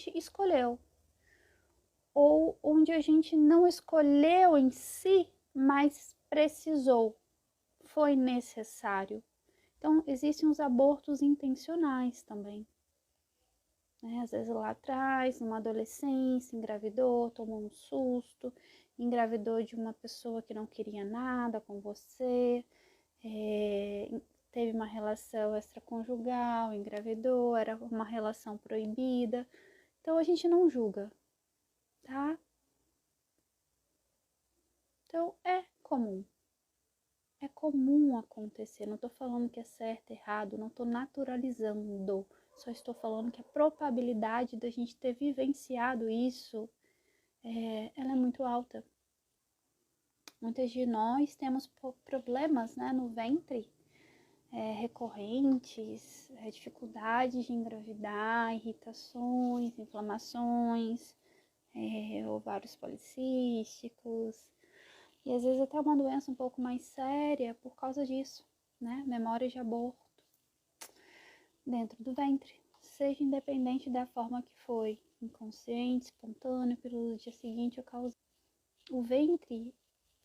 gente escolheu, ou onde a gente não escolheu em si, mas precisou, foi necessário. Então, existem os abortos intencionais também. Às vezes lá atrás, numa adolescência, engravidou, tomou um susto, engravidou de uma pessoa que não queria nada com você, teve uma relação extraconjugal, engravidou, era uma relação proibida. Então a gente não julga, tá? Então é comum. É comum acontecer. Não tô falando que é certo, errado, não tô naturalizando. Só estou falando que a probabilidade da gente ter vivenciado isso, ela é muito alta. Muitas de nós temos problemas, né, no ventre, recorrentes, dificuldades de engravidar, irritações, inflamações, ovários policísticos, e às vezes até uma doença um pouco mais séria por causa disso, né? Memória de aborto dentro do ventre, seja independente da forma que foi, inconsciente, espontâneo, pelo dia seguinte ou causado. O ventre,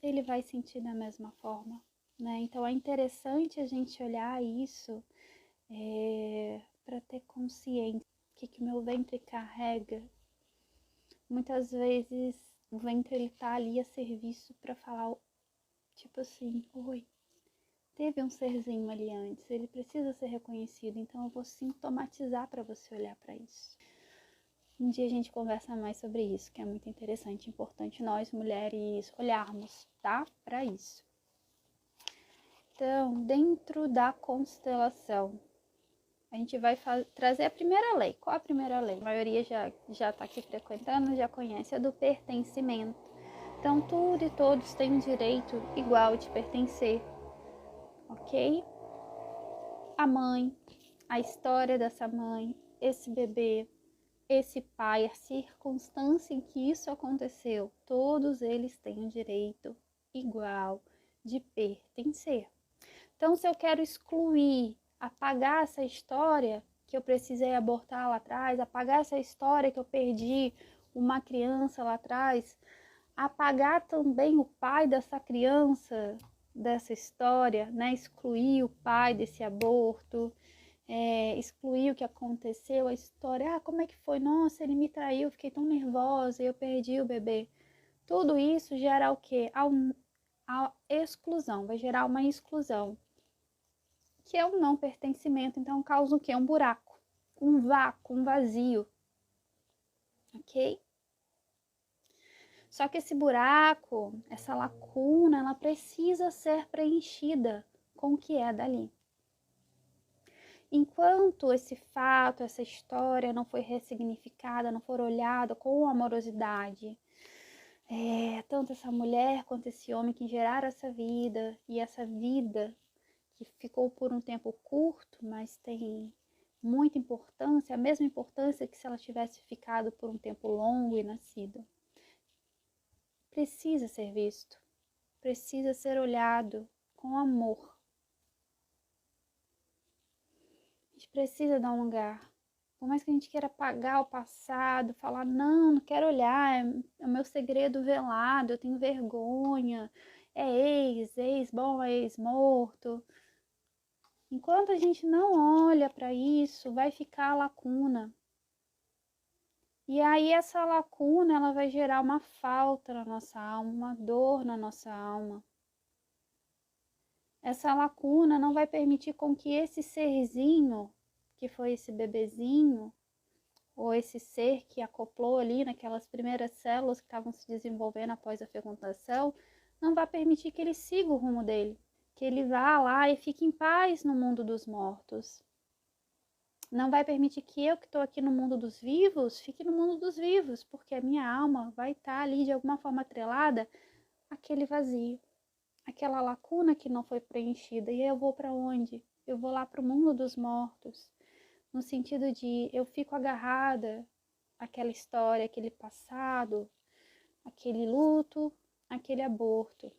ele vai sentir da mesma forma, né? Então é interessante a gente olhar isso para ter consciência do que o meu ventre carrega. Muitas vezes o ventre ele tá ali a serviço para falar, tipo assim, oi, teve um serzinho ali antes, ele precisa ser reconhecido, então eu vou sintomatizar para você olhar para isso. Um dia a gente conversa mais sobre isso, que é muito interessante, importante nós mulheres olharmos, tá? Para isso. Então, dentro da constelação, a gente vai trazer a primeira lei. Qual a primeira lei? A maioria já tá aqui frequentando, já conhece, a do pertencimento. Então, tudo e todos têm um direito igual de pertencer, ok? A mãe, a história dessa mãe, esse bebê, esse pai, a circunstância em que isso aconteceu, todos eles têm um direito igual de pertencer. Então, se eu quero excluir, apagar essa história que eu precisei abortar lá atrás, apagar essa história que eu perdi uma criança lá atrás, apagar também o pai dessa criança, dessa história, né? Excluir o pai desse aborto, excluir o que aconteceu, a história, como é que foi? Nossa, ele me traiu, fiquei tão nervosa, eu perdi o bebê. Tudo isso gera o quê? A exclusão, vai gerar uma exclusão, que é um não pertencimento, então causa o quê? Um buraco, um vácuo, um vazio, ok? Só que esse buraco, essa lacuna, ela precisa ser preenchida com o que é dali. Enquanto esse fato, essa história não foi ressignificada, não for olhada com amorosidade, tanto essa mulher quanto esse homem que geraram essa vida, e essa vida que ficou por um tempo curto, mas tem muita importância, a mesma importância que se ela tivesse ficado por um tempo longo e nascido. Precisa ser visto, precisa ser olhado com amor. A gente precisa dar um lugar. Por mais que a gente queira apagar o passado, falar, não quero olhar, é o meu segredo velado, eu tenho vergonha, é ex bom, é ex morto. Enquanto a gente não olha para isso, vai ficar a lacuna. E aí essa lacuna, ela vai gerar uma falta na nossa alma, uma dor na nossa alma. Essa lacuna não vai permitir com que esse serzinho, que foi esse bebezinho, ou esse ser que acoplou ali naquelas primeiras células que estavam se desenvolvendo após a fecundação, não vai permitir que ele siga o rumo dele, que ele vá lá e fique em paz no mundo dos mortos. Não vai permitir que eu, que estou aqui no mundo dos vivos, fique no mundo dos vivos, porque a minha alma vai estar ali de alguma forma atrelada àquele vazio, aquela lacuna que não foi preenchida. E aí eu vou para onde? Eu vou lá para o mundo dos mortos, no sentido de eu fico agarrada àquela história, aquele passado, aquele luto, aquele aborto.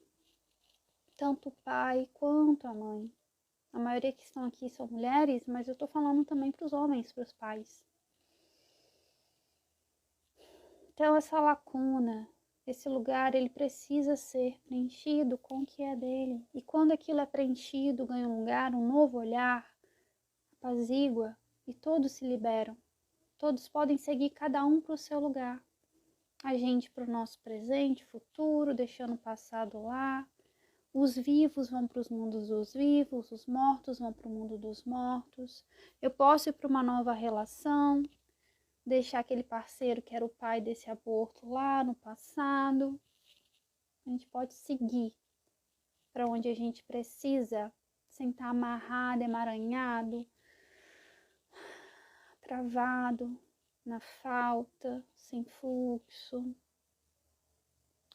Tanto o pai quanto a mãe. A maioria que estão aqui são mulheres, mas eu estou falando também para os homens, para os pais. Então, essa lacuna, esse lugar, ele precisa ser preenchido com o que é dele. E quando aquilo é preenchido, ganha um lugar, um novo olhar, apazigua, e todos se liberam. Todos podem seguir cada um para o seu lugar. A gente para o nosso presente, futuro, deixando o passado lá. Os vivos vão para os mundos dos vivos, os mortos vão para o mundo dos mortos. Eu posso ir para uma nova relação, deixar aquele parceiro que era o pai desse aborto lá no passado. A gente pode seguir para onde a gente precisa, sem estar amarrado, emaranhado, travado, na falta, sem fluxo,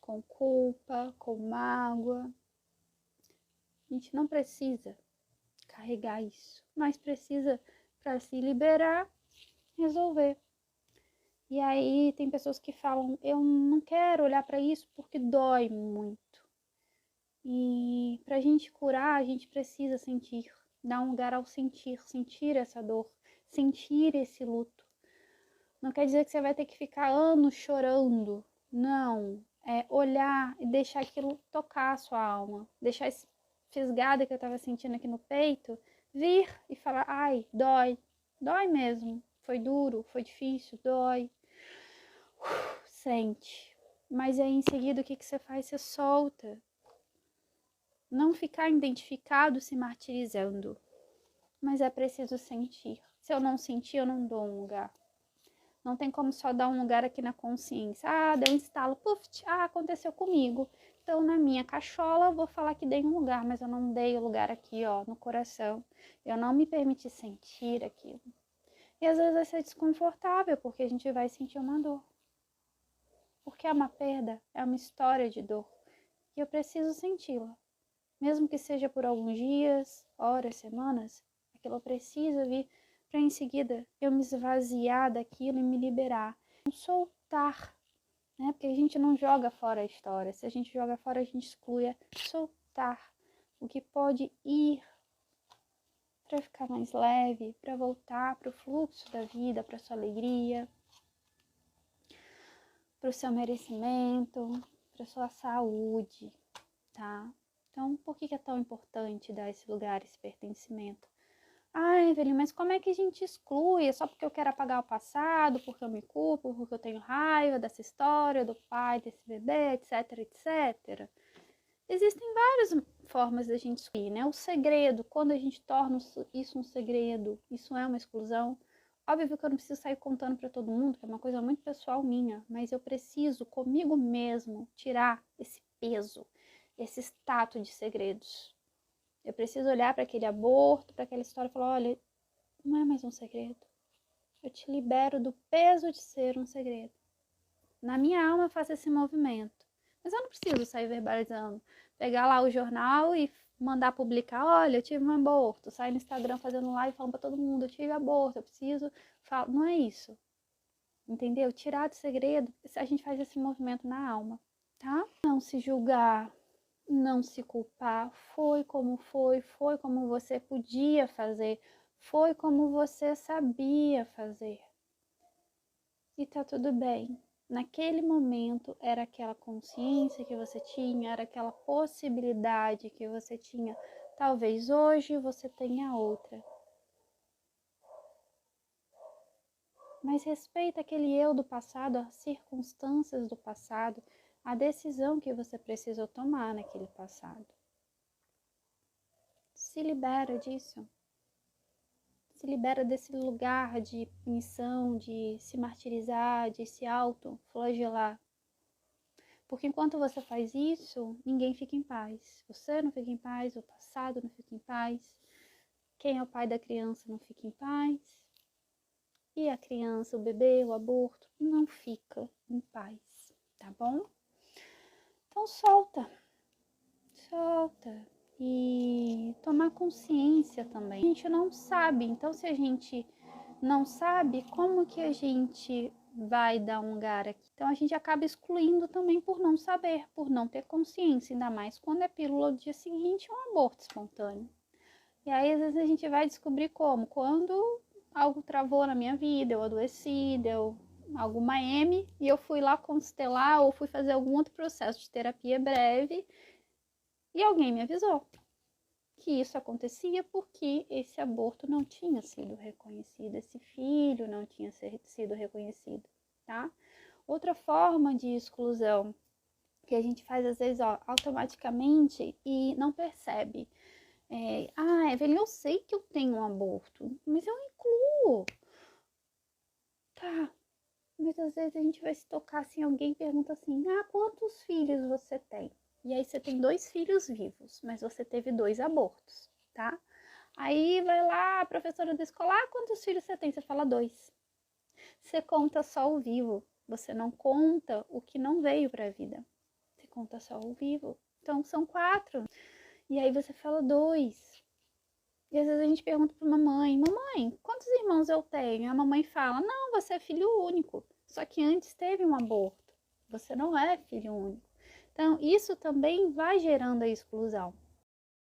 com culpa, com mágoa. A gente não precisa carregar isso, mas precisa, para se liberar, resolver. E aí tem pessoas que falam, eu não quero olhar para isso porque dói muito. E para a gente curar, a gente precisa sentir, dar um lugar ao sentir, sentir essa dor, sentir esse luto. Não quer dizer que você vai ter que ficar anos chorando, não. É olhar e deixar aquilo tocar a sua alma, deixar esse fisgada que eu estava sentindo aqui no peito vir e falar, ai, dói, dói mesmo, foi duro, foi difícil, dói. Sente. Mas aí em seguida o que você faz? Você solta. Não ficar identificado se martirizando. Mas é preciso sentir. Se eu não sentir, eu não dou um lugar. Não tem como só dar um lugar aqui na consciência. Ah, deu um estalo, puf, aconteceu comigo. Então, na minha cachola, eu vou falar que dei um lugar, mas eu não dei o lugar aqui, ó, no coração. Eu não me permiti sentir aquilo. E às vezes vai ser desconfortável, porque a gente vai sentir uma dor. Porque é uma perda, é uma história de dor. E eu preciso senti-la. Mesmo que seja por alguns dias, horas, semanas, aquilo precisa vir para em seguida eu me esvaziar daquilo e me liberar. Soltar, né? Porque a gente não joga fora a história. Se a gente joga fora, a gente exclui. É soltar o que pode ir para ficar mais leve, para voltar para o fluxo da vida, para sua alegria, para o seu merecimento, para sua saúde, tá? Então, por que é tão importante dar esse lugar, esse pertencimento? Ah, Evelyn, mas como é que a gente exclui? É só porque eu quero apagar o passado, porque eu me culpo, porque eu tenho raiva dessa história, do pai, desse bebê, etc, etc. Existem várias formas da gente excluir, né? O segredo, quando a gente torna isso um segredo, isso é uma exclusão. Óbvio que eu não preciso sair contando para todo mundo, que é uma coisa muito pessoal minha, mas eu preciso, comigo mesmo, tirar esse peso, esse status de segredos. Eu preciso olhar para aquele aborto, para aquela história e falar, olha, não é mais um segredo. Eu te libero do peso de ser um segredo. Na minha alma eu faço esse movimento. Mas eu não preciso sair verbalizando. Pegar lá o jornal e mandar publicar, olha, eu tive um aborto. Sair no Instagram fazendo live falando para todo mundo, eu tive aborto, eu preciso... Não é isso. Entendeu? Tirar do segredo, a gente faz esse movimento na alma, tá? Não se julgar, não se culpar, foi como você podia fazer, foi como você sabia fazer. E tá tudo bem. Naquele momento era aquela consciência que você tinha, era aquela possibilidade que você tinha. Talvez hoje você tenha outra. Mas respeita aquele eu do passado, as circunstâncias do passado, a decisão que você precisou tomar naquele passado. Se libera disso. Se libera desse lugar de punição, de se martirizar, de se auto-flagelar. Porque enquanto você faz isso, ninguém fica em paz. Você não fica em paz, o passado não fica em paz. Quem é o pai da criança não fica em paz. E a criança, o bebê, o aborto, não fica em paz, tá bom? Então solta. E tomar consciência também. A gente não sabe, então se a gente não sabe, como que a gente vai dar um lugar aqui? Então a gente acaba excluindo também por não saber, por não ter consciência, ainda mais quando é pílula do dia seguinte ou um aborto espontâneo. E aí às vezes a gente vai descobrir como? Quando algo travou na minha vida, eu adoeci, deu alguma M e eu fui lá constelar ou fui fazer algum outro processo de terapia breve e alguém me avisou que isso acontecia porque esse aborto não tinha sido reconhecido, esse filho não tinha sido reconhecido, tá? Outra forma de exclusão que a gente faz às vezes automaticamente e não percebe. Evelyn, eu sei que eu tenho um aborto, mas eu incluo. Tá, muitas vezes a gente vai se tocar assim, alguém pergunta assim, quantos filhos você tem? E aí você tem 2 filhos vivos, mas você teve 2 abortos, tá? Aí vai lá a professora da escola, quantos filhos você tem? Você fala 2. Você conta só o vivo, você não conta o que não veio para a vida. Você conta só o vivo. Então são 4. E aí você fala 2. E às vezes a gente pergunta para mamãe, quantos irmãos eu tenho? A mamãe fala, não, você é filho único. Só que antes teve um aborto. Você não é filho único. Então, isso também vai gerando a exclusão.